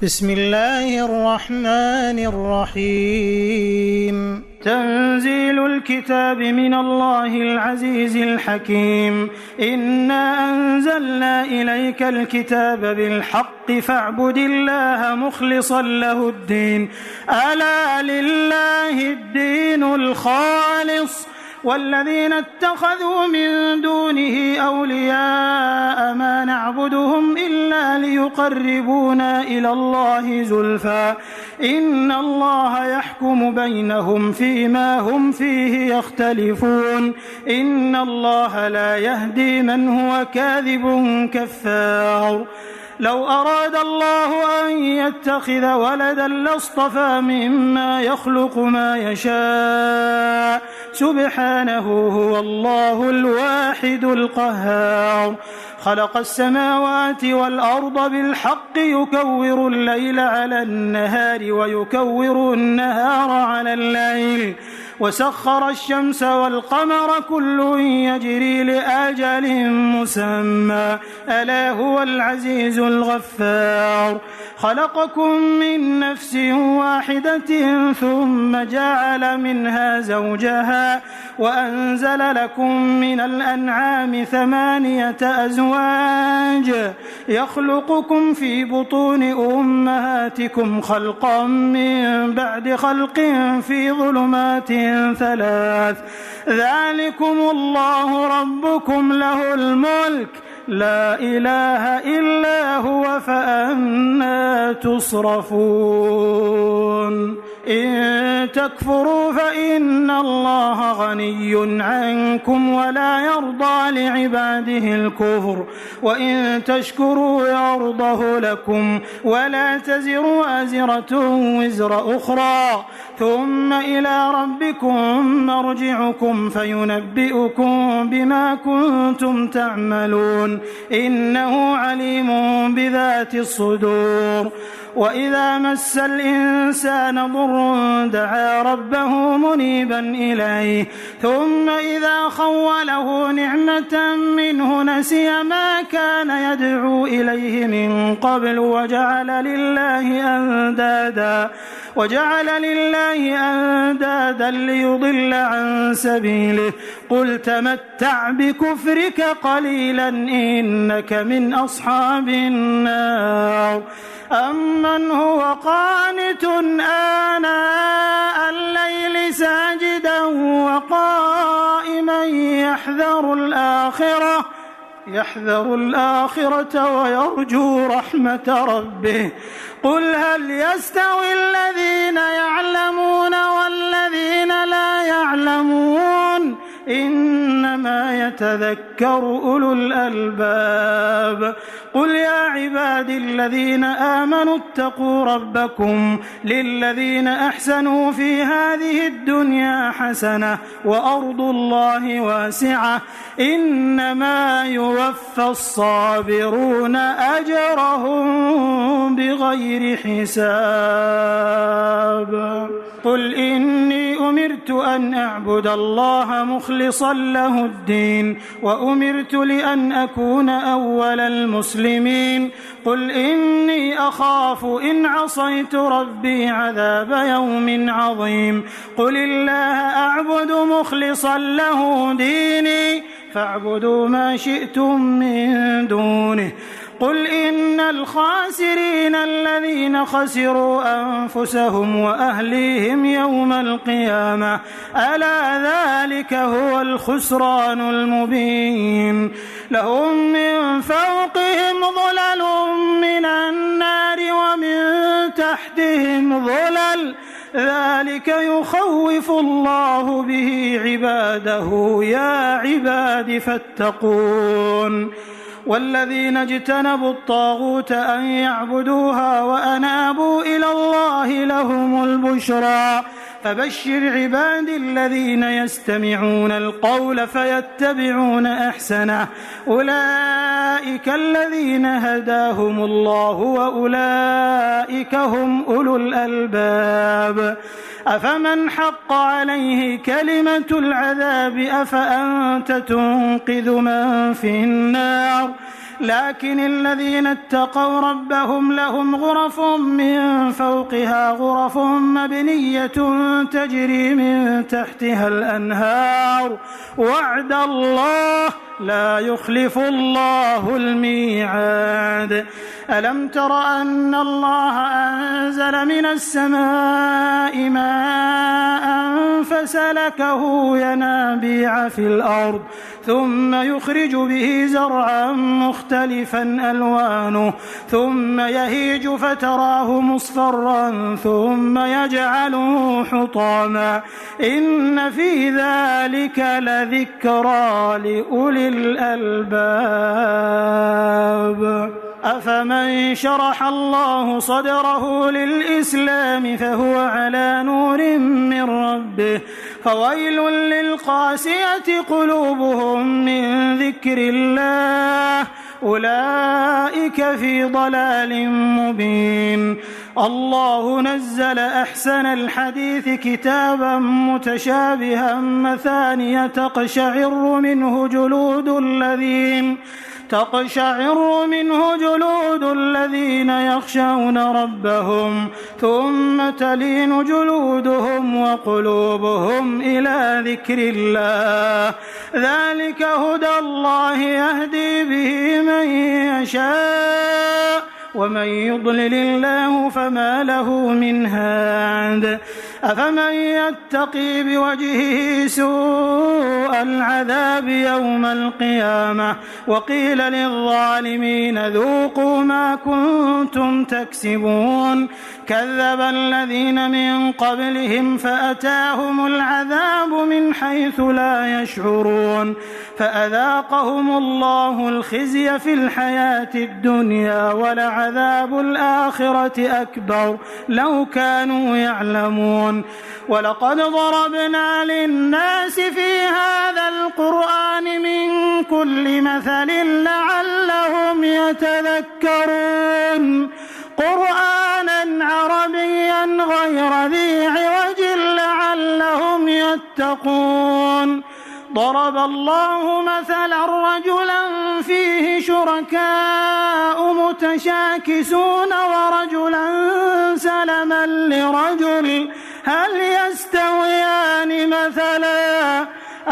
بسم الله الرحمن الرحيم تنزيل الكتاب من الله العزيز الحكيم إنا أنزلنا إليك الكتاب بالحق فاعبد الله مخلصا له الدين ألا لله الدين الخالص والذين اتخذوا من دونه أولياء ما نعبدهم إلا ليقربونا إلى الله زلفى إن الله يحكم بينهم فيما هم فيه يختلفون إن الله لا يهدي من هو كاذب كفار لو أراد الله أن يتخذ ولدا لاصطفى مما يخلق ما يشاء سبحانه هو الله الواحد القهار خلق السماوات والأرض بالحق يكور الليل على النهار ويكور النهار على الليل وسخر الشمس والقمر كل يجري لأجل مسمى ألا هو العزيز الغفار خلقكم من نفس واحدة ثم جعل منها زوجها وأنزل لكم من الأنعام 8 أزواج يخلقكم في بطون أمهاتكم خلقا من بعد خلق في ظلمات 3 ذلكم الله ربكم له الملك لا إله إلا هو فأنى تصرفون إن تكفروا فإن الله غني عنكم ولا يرضى لعباده الكفر وإن تشكروا يرضه لكم ولا تزر وازرة وزر أخرى ثم إلى ربكم مرجعكم فينبئكم بما كنتم تعملون إنه عليم بذات الصدور وإذا مس الإنسان ضر دعا ربه منيبا إليه ثم إذا خوله نعمة منه نسي ما كان يدعو إليه من قبل وجعل لله أندادا ليضل عن سبيله قل تمتع بكفرك قليلا إنك من أصحاب النار أمن هو قانت آناء الليل ساجدا وقائما يحذر الآخرة ويرجو رحمة ربه قل هل يستوي الذين يعلمون والذين لا يعلمون إنما يتذكر أولو الألباب قل يا عبادي الذين آمنوا اتقوا ربكم للذين أحسنوا في هذه الدنيا حسنة وأرض الله واسعة إنما يوفى الصابرون أجرهم بغير حساب قل إني أمرت أن أعبد الله مخلصا له الدين وأمرت لأن أكون أول المسلمين قل إني أخاف إن عصيت ربي عذاب يوم عظيم قل الله أعبد مخلصا له ديني فاعبدوا ما شئتم من دونه قل إن الخاسرين الذين خسروا أنفسهم وأهليهم يوم القيامة ألا ذلك هو الخسران المبين لهم من فوقهم ظلل من النار ومن تحتهم ظلل ذلك يخوف الله به عباده يا عباد فاتقون والذين اجتنبوا الطاغوت أن يعبدوها وأنابوا إلى الله لهم البشرى فبشر عبادي الذين يستمعون القول فيتبعون أحسنه أولئك الذين هداهم الله وأولئك هم أولو الألباب أفمن حق عليه كلمة العذاب أفأنت تنقذ من في النار لكن الذين اتقوا ربهم لهم غرف من فوقها غرف مبنية تجري من تحتها الأنهار وعد الله لا يخلف الله الميعاد. ألم تر أن الله أنزل من السماء ماء فسلكه ينابيع في الأرض ثم يخرج به زرعا مختلفا ألوانه ثم يهيج فتراه مصفرا ثم يجعله حطاما إن في ذلك لذكرى لأولي الألباب. أفمن شرح الله صدره للإسلام فهو على نور من ربه فويل للقاسية قلوبهم من ذكر الله أولئك في ضلال مبين. الله نزل أحسن الحديث كتابا متشابها مثانية تقشعر منه جلود الذين يخشون ربهم ثم تلين جلودهم وقلوبهم إلى ذكر الله ذلك هدى الله يهدي به من يشاء ومن يضلل الله فما له من هاد. أفمن يتقي بوجهه سوء العذاب يوم القيامة وقيل للظالمين ذوقوا ما كنتم تكسبون كذب الذين من قبلهم فأتاهم العذاب من حيث لا يشعرون فأذاقهم الله الخزي في الحياة الدنيا ولعذاب الآخرة أكبر لو كانوا يعلمون. ولقد ضربنا للناس في هذا القرآن من كل مثل لعلهم يتذكرون قرآنا عربيا غير ذي عوج لعلهم يتقون. ضرب الله مثلا رجلا فيه شركاء متشاكسون ورجلا سلما لرجل هل يستويان مثلا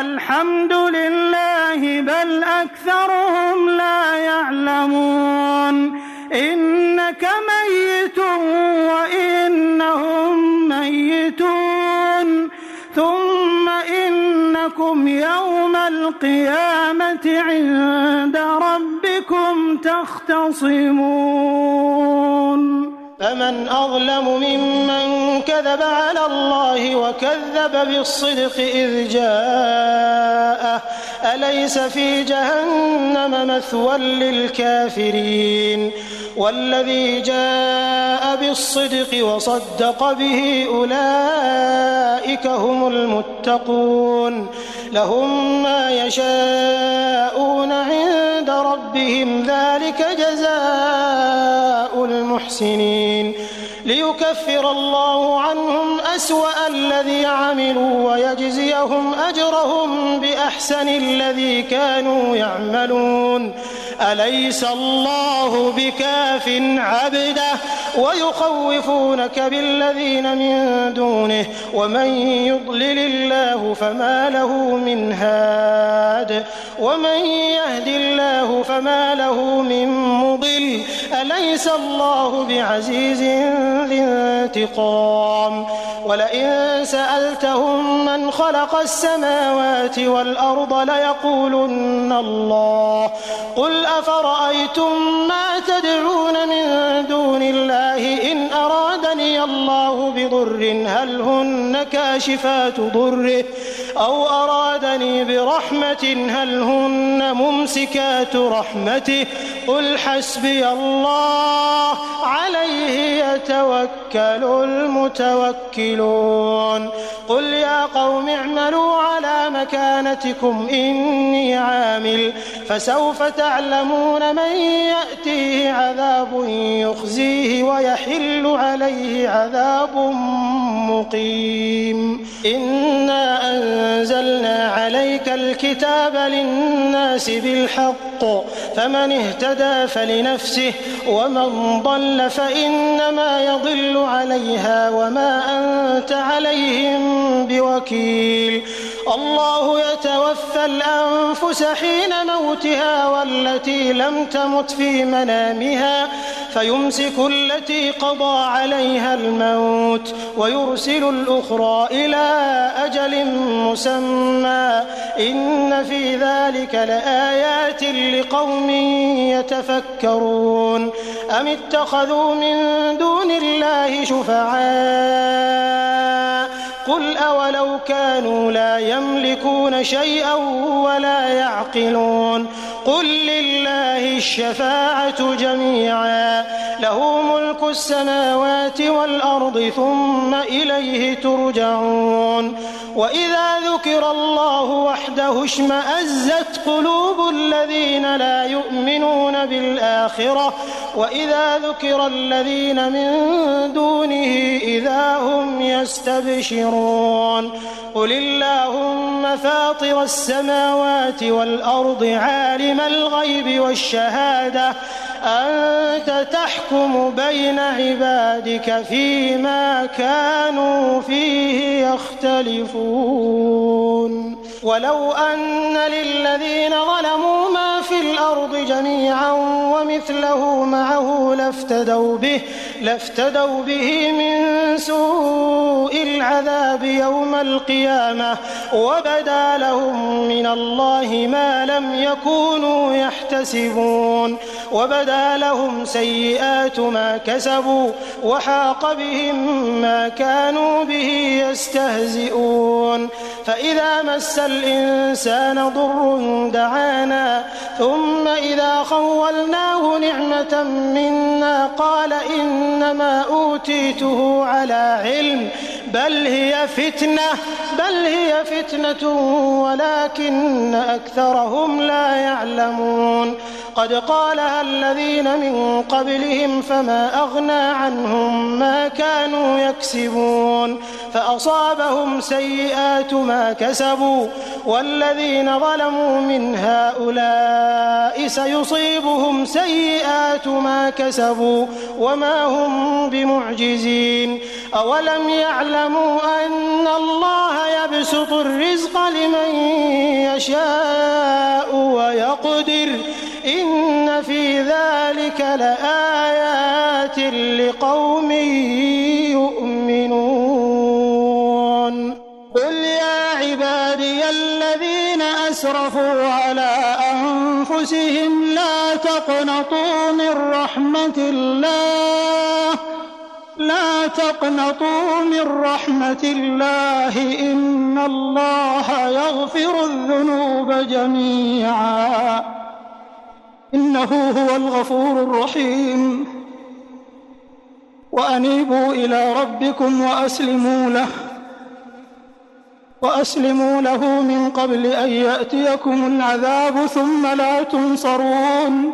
الحمد لله بل أكثرهم لا يعلمون. إنك ميت وإنهم ميتون ثم إنكم يوم القيامة عند ربكم تختصمون. فمن أظلم ممن كذب على الله وكذب بالصدق إذ جاءه أليس في جهنم مثوى للكافرين والذي جاء بالصدق وصدق به أولئك هم المتقون لهم ما يشاءون عند ربهم ذلك جزاء المحسنين ليكفر الله عنهم أسوأ الذي عملوا ويجزيهم أجرهم بأحسن الذي كانوا يعملون. أليس الله بكاف عبده ويخوفونك بالذين من دونه ومن يضلل الله فما له من هاد ومن يهد الله فما له من مضل أليس الله بعزيز ذي انتقام. ولئن سألتهم من خلق السماوات والأرض ليقولن الله قل أفرأيتم ما تدعون من دون الله إن أرادني الله بضر هل هن كاشفات ضره أو أرادني برحمة هل هن ممسكات رحمته قل حسبي الله عليه يتوكل المتوكلون. قل يا قوم اعملوا على مكانتكم إني عامل فسوف تعلمون من يأتيه عذاب يخزيه ويحل عليه عذاب مقيم. إنا أنزلنا عليك الكتاب للناس بالحق فمن اهتدى فلنفسه ومن ضل فإنما يضل عليها وما أنت عليهم بوكيل. الله يتوفى الأنفس حين موتها والتي لم تمت في منامها فيمسك التي قضى عليها الموت ويرسل الأخرى إلى أجل مسمى إن في ذلك لآيات لقوم يتفكرون. أم اتخذوا من دون الله شفعاء قل أولو كانوا لا يملكون شيئا ولا يعقلون قل لله الشفاعة جميعا له ملك السماوات والأرض ثم إليه ترجعون. وإذا ذكر الله وحده اشمأزت قلوب الذين لا يؤمنون بالآخرة وإذا ذكر الذين من دونه إذا هم يستبشرون. قل اللهم فاطر السماوات والأرض عالم الغيب والشهادة أنت تحكم بين عبادك فيما كانوا فيه يختلفون. ولو أن للذين ظلموا ما في الأرض جميعا ومثله معه لافتدوا به من سوء العذاب يوم القيامة وبدا لهم من الله ما لم يكونوا يحتسبون. وبدا لهم سيئات ما كسبوا وحاق بهم ما كانوا به يستهزئون. فإذا مس الإنسان ضر دعانا ثم إذا خولناه نعمة منا قال إنما أوتيته على علم بل هي فتنة ولكن أكثرهم لا يعلمون. قد قالها الذين من قبلهم فما أغنى عنهم ما كانوا يكسبون فأصابهم سيئات ما كسبوا والذين ظلموا من هؤلاء سيصيبهم سيئات ما كسبوا وما هم بمعجزين. أولم يعلموا أن الله يبسط الرزق لمن يشاء ويقدر إن في ذلك لآيات لقوم يؤمنون. قل يا عبادي الذين أسرفوا على أنفسهم لا تقنطوا من رحمة الله إن الله يغفر الذنوب جميعا إنه هو الغفور الرحيم. وأنيبوا إلى ربكم وأسلموا له من قبل أن يأتيكم العذاب ثم لا تنصرون.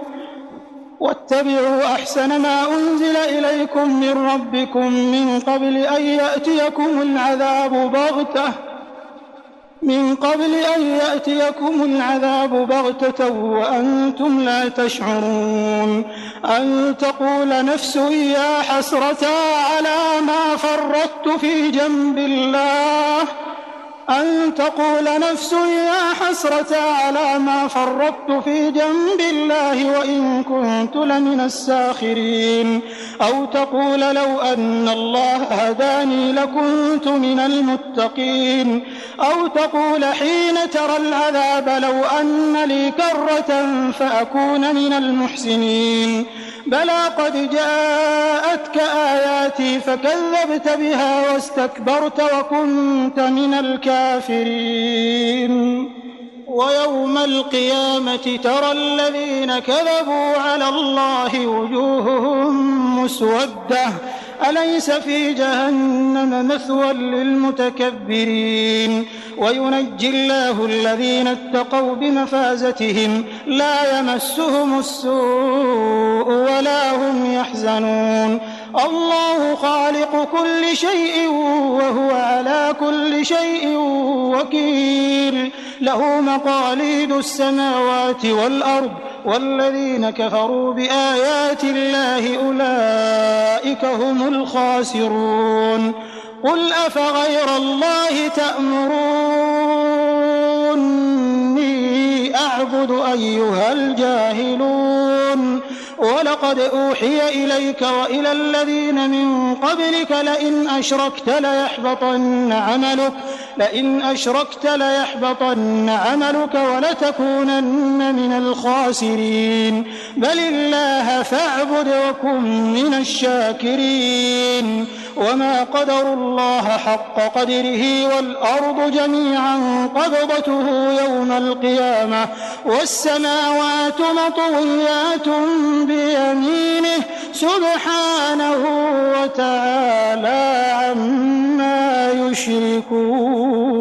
واتبعوا أحسن ما أنزل إليكم من ربكم من قبل أن يأتيكم العذاب بغتة وأنتم لا تشعرون. أن تقول نفس يا حسرة على ما فرطت في جنب الله وإن كنت لمن الساخرين. أو تقول لو أن الله هداني لكنت من المتقين. أو تقول حين ترى العذاب لو أن لي كرة فأكون من المحسنين. بلى قد جاءتك آياتي فكذبت بها واستكبرت وكنت من الكافرين. ويوم القيامة ترى الذين كذبوا على الله وجوههم مسودة أليس في جهنم مثوى للمتكبرين. وينجي الله الذين اتقوا بمفازتهم لا يمسهم السوء ولا هم يحزنون. الله خالق كل شيء وهو على كل شيء وكيل له مقاليد السماوات والأرض والذين كفروا بآيات الله أولئك هم الخاسرون قل أفغير الله تأمروني أعبد أيها الجاهلون ولقد أوحي إليك وإلى الذين من قبلك لئن أشركت ليحبطن عملك ولتكونن من الخاسرين بل الله فاعبد وكن من الشاكرين وما قدروا الله حق قدره والأرض جميعا قبضته يوم القيامة والسماوات مطويات بيمينه سبحانه وتعالى عما يشركون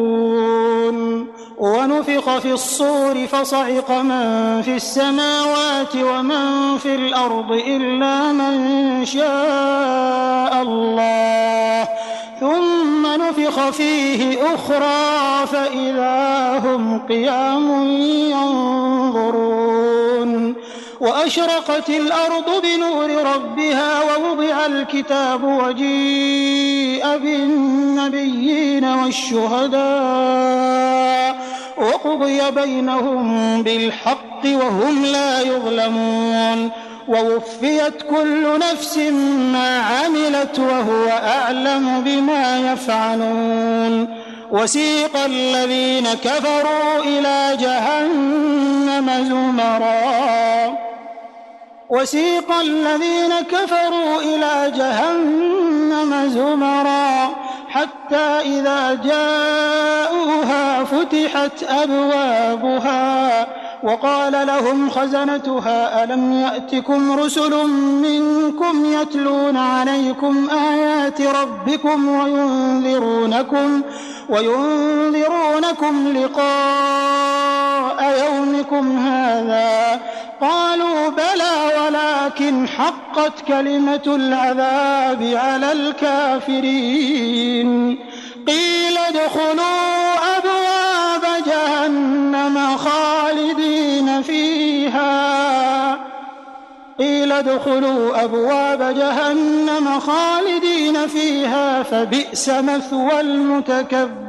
ونفخ في الصور فصعق من في السماوات ومن في الأرض إلا من شاء الله ثم نفخ فيه أخرى فإذا هم قيام ينظرون وأشرقت الأرض بنور ربها ووضع الكتاب وجيء بالنبيين والشهداء وقضي بينهم بالحق وهم لا يظلمون ووفيت كل نفس ما عملت وهو أعلم بما يفعلون وسيق الذين كفروا إلى جهنم زمرا حتى إذا جاءوها فتحت أبوابها وقال لهم خزنتها ألم يأتكم رسل منكم يتلون عليكم آيات ربكم وينذرونكم لقاء يومكم هذا قالوا بلى ولكن حقت كلمة العذاب على الكافرين قيل ادخلوا أبواب جهنم خالدين فيها فبئس مثوى المتكبرين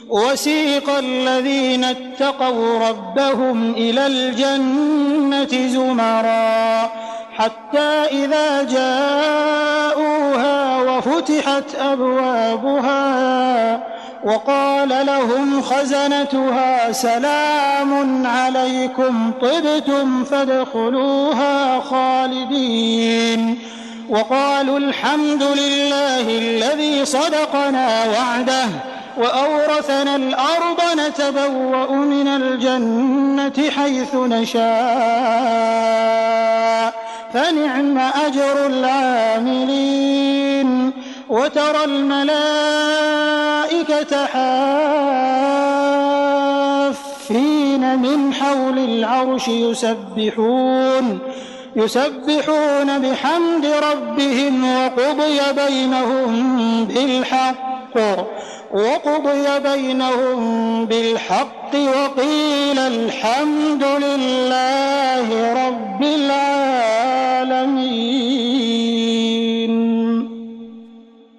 وسيق الذين اتقوا ربهم إلى الجنة زمرا حتى إذا جاءوها وفتحت أبوابها وقال لهم خزنتها سلام عليكم طبتم فادخلوها خالدين وقالوا الحمد لله الذي صدقنا وعده وأورثنا الأرض نتبوأ من الجنة حيث نشاء فنعم أجر العاملين وترى الملائكة حافين من حول العرش يسبحون بحمد ربهم وقضي بينهم بالحق وقيل الحمد لله رب العالمين.